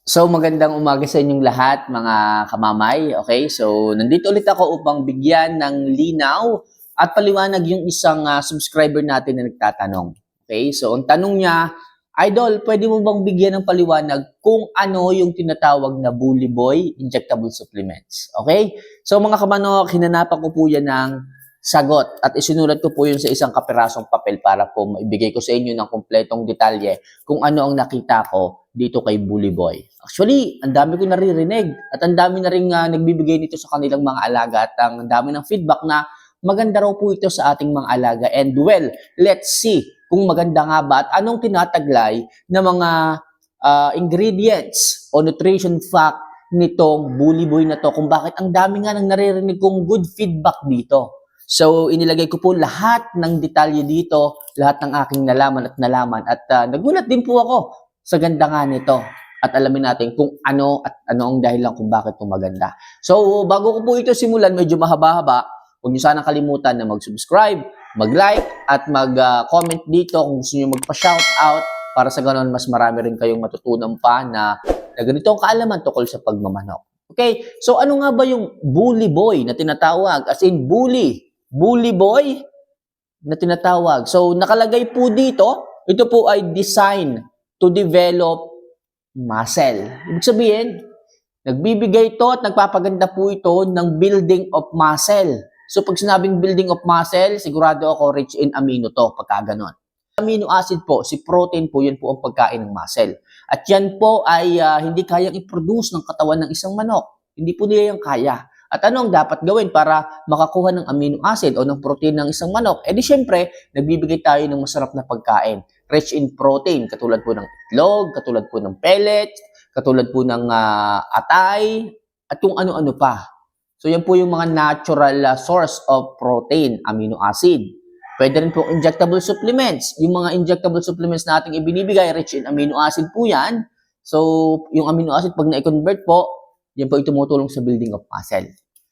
So magandang umaga sa inyong lahat mga kamamay, okay? So nandito ulit ako upang bigyan ng linaw at paliwanag yung isang subscriber natin na nagtatanong. Okay? So ang tanong niya, Idol, pwede mo bang bigyan ng paliwanag kung ano yung tinatawag na Bully Boy injectable supplements? Okay? So mga kamanok, hinanapan ko po yan ng sagot at isinulat ko po yun sa isang kapirasong papel para po maibigay ko sa inyo ng kumpletong detalye kung ano ang nakita ko dito kay Bully Boy. Actually, ang dami ko naririnig at ang dami na rin nagbibigay nito sa kanilang mga alaga at ang dami ng feedback na maganda raw po ito sa ating mga alaga. And well, let's see kung maganda nga ba at anong tinataglay na mga ingredients o nutrition fact nitong Bully Boy na to, kung bakit ang dami nga nang naririnig kong good feedback dito. So, inilagay ko po lahat ng detalye dito, lahat ng aking nalaman at nagulat din po ako sa ganda nga nito. At alamin natin kung ano at ano ang dahilan kung bakit ito maganda. So, bago ko po ito simulan, medyo mahaba-haba, huwag niyo sanang kalimutan na mag-subscribe, mag-like, at mag-comment dito kung gusto niyo magpa-shoutout para sa ganon mas marami rin kayong matutunan pa na ganito ang kaalaman tungkol sa pagmamanok. Okay, so ano nga ba yung Bully Boy na tinatawag? As in, Bully Boy na tinatawag. So, nakalagay po dito, ito po ay design to develop muscle. Ibig sabihin, nagbibigay ito at nagpapaganda po ito ng building of muscle. So, pag sinabing building of muscle, sigurado ako rich in amino to, pagka ganon. Amino acid po, si protein po, yun po ang pagkain ng muscle. At yan po ay hindi kayang i-produce ng katawan ng isang manok. Hindi po nila yung kaya. At ano ang dapat gawin para makakuha ng amino acid o ng protein ng isang manok? Eh di syempre, nagbibigay tayo ng masarap na pagkain. Rich in protein, katulad po ng itlog, katulad po ng pellets, katulad po ng atay, at kung ano-ano pa. So yan po yung mga natural source of protein, amino acid. Pwede rin po injectable supplements. Yung mga injectable supplements na ating ibinibigay, rich in amino acid po yan. So yung amino acid, pag na-convert po, yan po yung tumutulong sa building of muscle.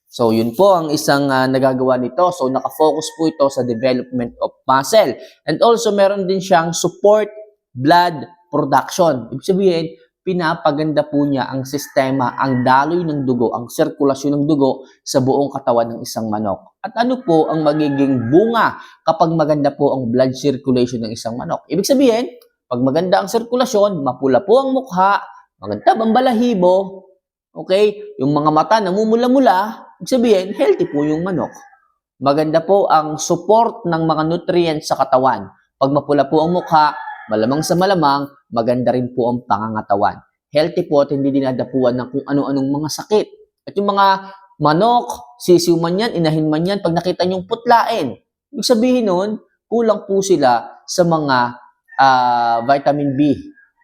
So, yun po ang isang nagagawa nito. So, nakafocus po ito sa development of muscle. And also, meron din siyang support blood production. Ibig sabihin, pinapaganda po niya ang sistema, ang daloy ng dugo, ang sirkulasyon ng dugo sa buong katawan ng isang manok. At ano po ang magiging bunga kapag maganda po ang blood circulation ng isang manok? Ibig sabihin, pag maganda ang sirkulasyon, mapula po ang mukha, maganda ang balahibo, okay? Yung mga mata namumula-mula, ibig sabihin, healthy po yung manok. Maganda po ang support ng mga nutrients sa katawan. Pag mapula po ang mukha, malamang sa malamang, maganda rin po ang pangangatawan. Healthy po at hindi dinadapuan ng kung ano-anong mga sakit. At yung mga manok, sisiw man yan, inahin man yan, pag nakita nyong putlain, ibig sabihin nun, kulang po sila sa mga vitamin B.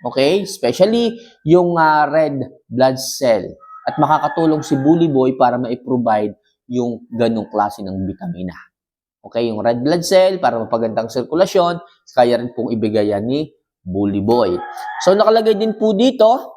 Okay? Especially yung red blood cell. At makakatulong si Bully Boy para ma-provide yung ganong klase ng vitamina. Okay, yung red blood cell para mapagandang sirkulasyon, kaya rin pong ibigay yan ni Bully Boy. So, nakalagay din po dito,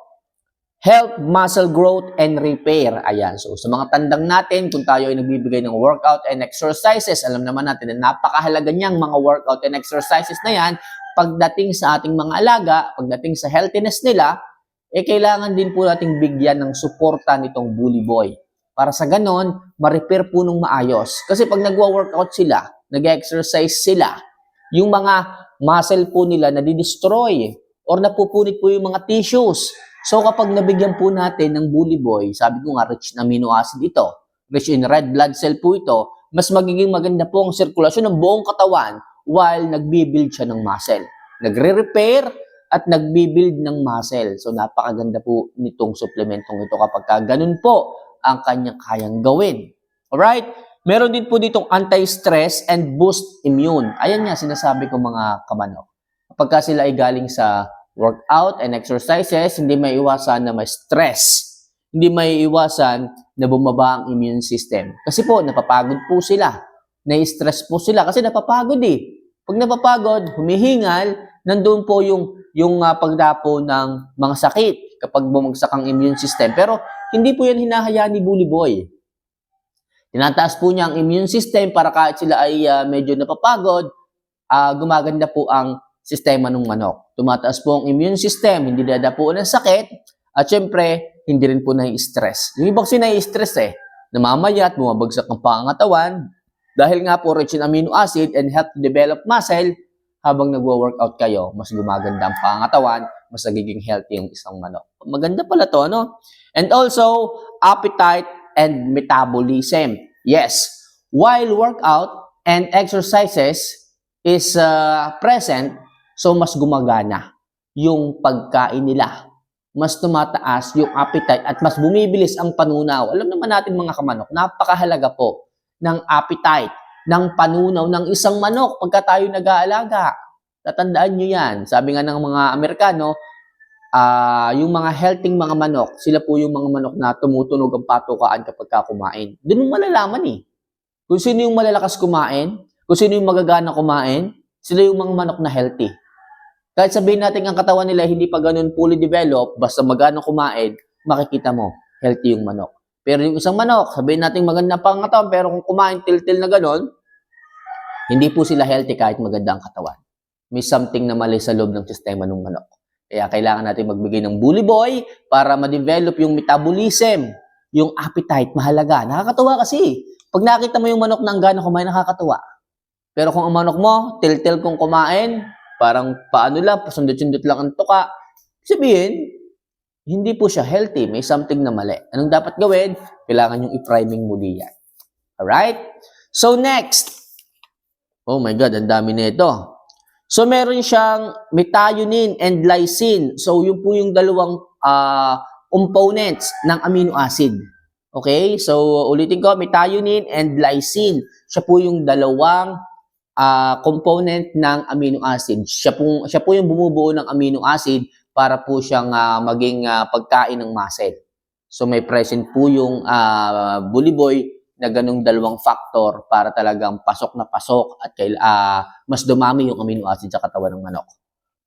help muscle growth and repair. Ayan, so sa mga tandang natin, kung tayo ay nagbibigay ng workout and exercises, alam naman natin na napakahalaga niyang mga workout and exercises na yan pagdating sa ating mga alaga, pagdating sa healthiness nila, kailangan din po nating bigyan ng suporta nitong Bully Boy. Para sa ganon, ma-repair po nung maayos. Kasi pag nagwa-workout sila, nag-exercise sila, yung mga muscle po nila nadi-destroy or napupunit po yung mga tissues. So kapag nabigyan po natin ng Bully Boy, sabi ko nga, rich in amino acid ito, rich in red blood cell po ito, mas magiging maganda po ang sirkulasyon ng buong katawan while nagbibuild siya ng muscle. Nagre-repair at nagbibuild ng muscle. So, napakaganda po nitong supplementong ito kapag ganun po ang kanyang kayang gawin. Alright? Meron din po ditong anti-stress and boost immune. Ayan nga, sinasabi ko mga kamanok. Kapag sila ay galing sa workout and exercises, hindi may iwasan na may stress. Hindi may iwasan na bumaba ang immune system. Kasi po, napapagod po sila. Nai-stress po sila kasi napapagod eh. Pag napapagod, humihingal, nandun po yung pagdapo ng mga sakit kapag bumagsak ang immune system. Pero hindi po yan hinahayaan ni Bully Boy. Tinataas po niya ang immune system para kahit sila ay medyo napapagod, gumaganda po ang sistema ng manok. Tumataas po ang immune system, hindi dadapuan ng sakit, At syempre, hindi rin po nai-stress. Yung ibang kasi nai-stress namamayat, bumabagsak ang pangangatawan, dahil nga po rich in amino acid and help to develop muscle, habang nagwo-workout kayo, mas gumaganda ang pangangatawan, mas nagiging healthy yung isang manok. Maganda pala to, no? And also, appetite and metabolism. Yes, while workout and exercises is present, so mas gumagana yung pagkain nila. Mas tumataas yung appetite at mas bumibilis ang panunaw. Alam naman natin mga kamanok, napakahalaga po ng appetite, ng panunaw ng isang manok pagka tayo nag-aalaga. Tatandaan nyo yan. Sabi nga ng mga Amerikano, yung mga healthy mga manok, sila po yung mga manok na tumutunog ang patukaan kapag kumain. Doon mo malalaman kung sino yung malalakas kumain, kung sino yung magagana kumain, sila yung mga manok na healthy. Kahit sabihin natin ang katawan nila hindi pa ganun fully developed, basta magana kumain, makikita mo, healthy yung manok. Pero yung isang manok, sabihin natin maganda pang katawan, pero kung kumain til-til na ganun, hindi po sila healthy kahit maganda ang katawan. May something na mali sa loob ng sistema ng manok. Kaya kailangan natin magbigay ng bully boy para ma-develop yung metabolism, yung appetite, mahalaga. Nakakatuwa kasi. Pag nakita mo yung manok na ang gana kumain, nakakatuwa. Pero kung ang manok mo, til-til kung kumain, parang paano lang, pasundot-sundot lang ang tuka, sabihin, hindi po siya healthy. May something na mali. Anong dapat gawin? Kailangan yung i-priming muli yan. Alright? So next. Oh my God, ang dami na ito. So meron siyang methionine and lysine. So yun po yung dalawang components ng amino acid. Okay? So ulitin ko, methionine and lysine. Siya po yung dalawang component ng amino acid. Siya po yung bumubuo ng amino acid para po siyang maging pagkain ng muscle. So may present po yung bully boy na ganung dalawang factor para talagang pasok na pasok at mas dumami yung amino acid sa katawan ng manok.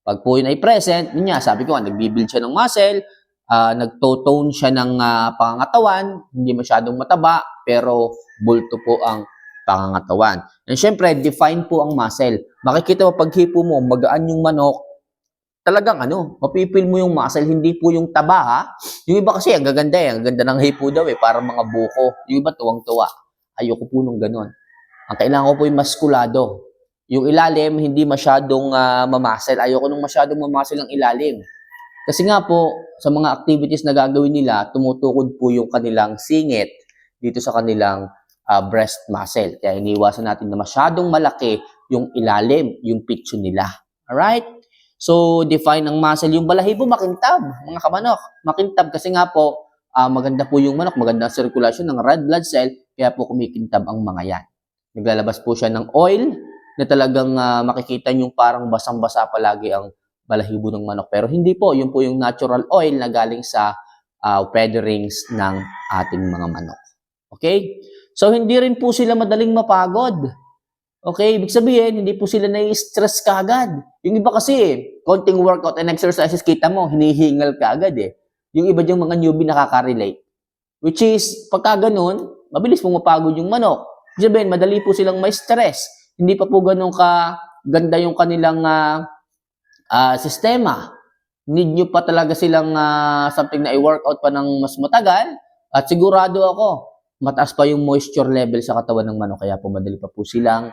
Pag po yun ay present, yun nga, sabi ko, nagbibuild siya ng muscle, nagtotone siya ng pangangatawan, hindi masyadong mataba, pero bulto po ang pangangatawan. And syempre, define po ang muscle. Makikita mo, pag hipo mo, magaan yung manok, talagang mapipil mo yung muscle, hindi po yung taba ha. Yung iba kasi, ang gaganda ang ganda ng hipo daw parang mga buko. Yung iba tuwang-tuwa. Ayoko po nung ganun. Ang kailangan ko po yung maskulado. Yung ilalim, hindi masyadong mamuscle. Ayoko nung masyadong mamuscle ang ilalim. Kasi nga po, sa mga activities na gagawin nila, tumutukod po yung kanilang singit dito sa kanilang breast muscle. Kaya iniiwasan natin na masyadong malaki yung ilalim, yung pitso nila. Alright? So, define ang muscle. Yung balahibo, makintab, mga kamanok. Makintab kasi nga po, maganda po yung manok, maganda ang circulation ng red blood cell, kaya po kumikintab ang mga yan. Naglalabas po siya ng oil na talagang makikita nyo parang basang-basa palagi ang balahibo ng manok. Pero hindi po, yun po yung natural oil na galing sa featherings ng ating mga manok. Okay? So, hindi rin po sila madaling mapagod. Okay, ibig sabihin, hindi po sila nai-stress kaagad. Yung iba kasi, konting workout and exercises, kita mo, hinihingal kaagad Yung iba diyang mga newbie nakaka-relate. Which is, pagka ganun, mabilis pong mapagod yung manok. Ibig sabihin, madali po silang may stress. Hindi pa po ganun ganda yung kanilang sistema. Need nyo pa talaga silang something na i-workout pa ng mas matagal. At sigurado ako, mataas pa yung moisture level sa katawan ng manok. Kaya po madali pa po silang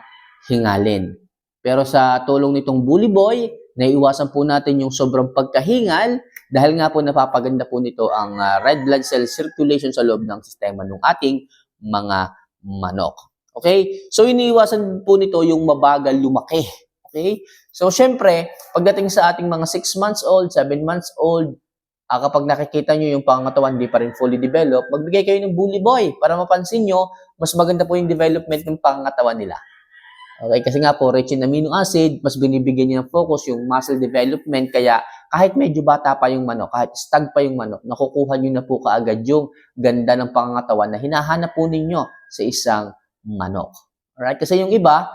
hingalin. Pero sa tulong nitong bully boy, naiiwasan po natin yung sobrang pagkahingal dahil nga po napapaganda po nito ang red blood cell circulation sa loob ng sistema ng ating mga manok. Okay? So, iniiwasan po nito yung mabagal lumaki. Okay? So, syempre, pagdating sa ating mga 6 months old, 7 months old, kapag nakikita nyo yung pangangatawan hindi pa rin fully developed, magbigay kayo ng bully boy para mapansin nyo, mas maganda po yung development ng pangangatawan nila. Okay, kasi nga po, rich in amino acid, mas binibigyan niya ng focus yung muscle development, kaya kahit medyo bata pa yung manok, kahit stag pa yung manok, nakukuha nyo na po kaagad yung ganda ng pangangatawan na hinahanap po ninyo sa isang manok. Alright, kasi yung iba,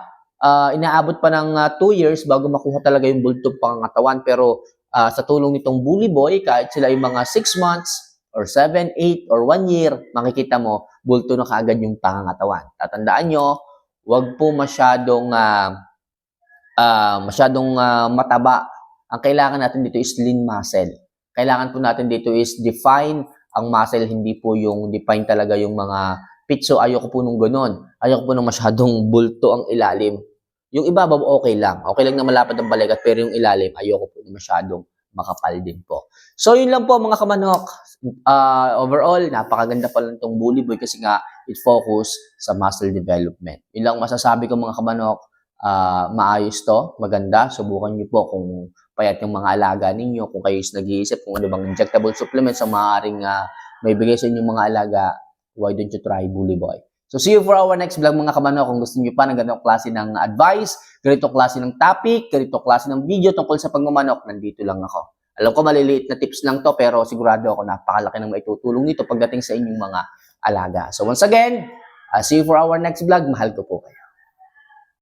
inaabot pa ng 2 years bago makuha talaga yung bultong pangangatawan, pero sa tulong nitong bully boy, kahit sila yung mga 6 months, or 7, 8, or 1 year, makikita mo, bulto na kaagad yung pangangatawan. Tatandaan nyo, wag po masyadong mataba. Ang kailangan natin dito is lean muscle. kailangan po natin dito is define ang muscle, hindi po yung define talaga yung mga pitch. So, ayoko po nung ganun. Ayoko po nung masyadong bulto ang ilalim. Yung ibabaw, okay lang. Okay lang na malapad ang balikat, pero yung ilalim, ayoko po na masyadong makapal din po. So, yun lang po mga kamanok. Overall, napakaganda pa lang itong Bully Boy kasi nga, it focus sa muscle development. Yun lang masasabi ko mga kamanok. Maayos to, maganda. Subukan niyo po kung payat yung mga alaga ninyo, kung kayo is nag-iisip kung ano bang injectable supplements ang maaaring may bigay sa inyong mga alaga, why don't you try Bully Boy? So, see you for our next vlog mga kamanok. Kung gusto niyo pa ng ganitong klase ng advice, ganitong klase ng topic, ganitong klase ng video tungkol sa pagmamanok, nandito lang ako. Alam ko maliliit na tips lang to, pero sigurado ako napakalaki ng maitutulong nito pagdating sa inyong mga alaga. So, once again, see you for our next vlog. Mahal ko po kayo.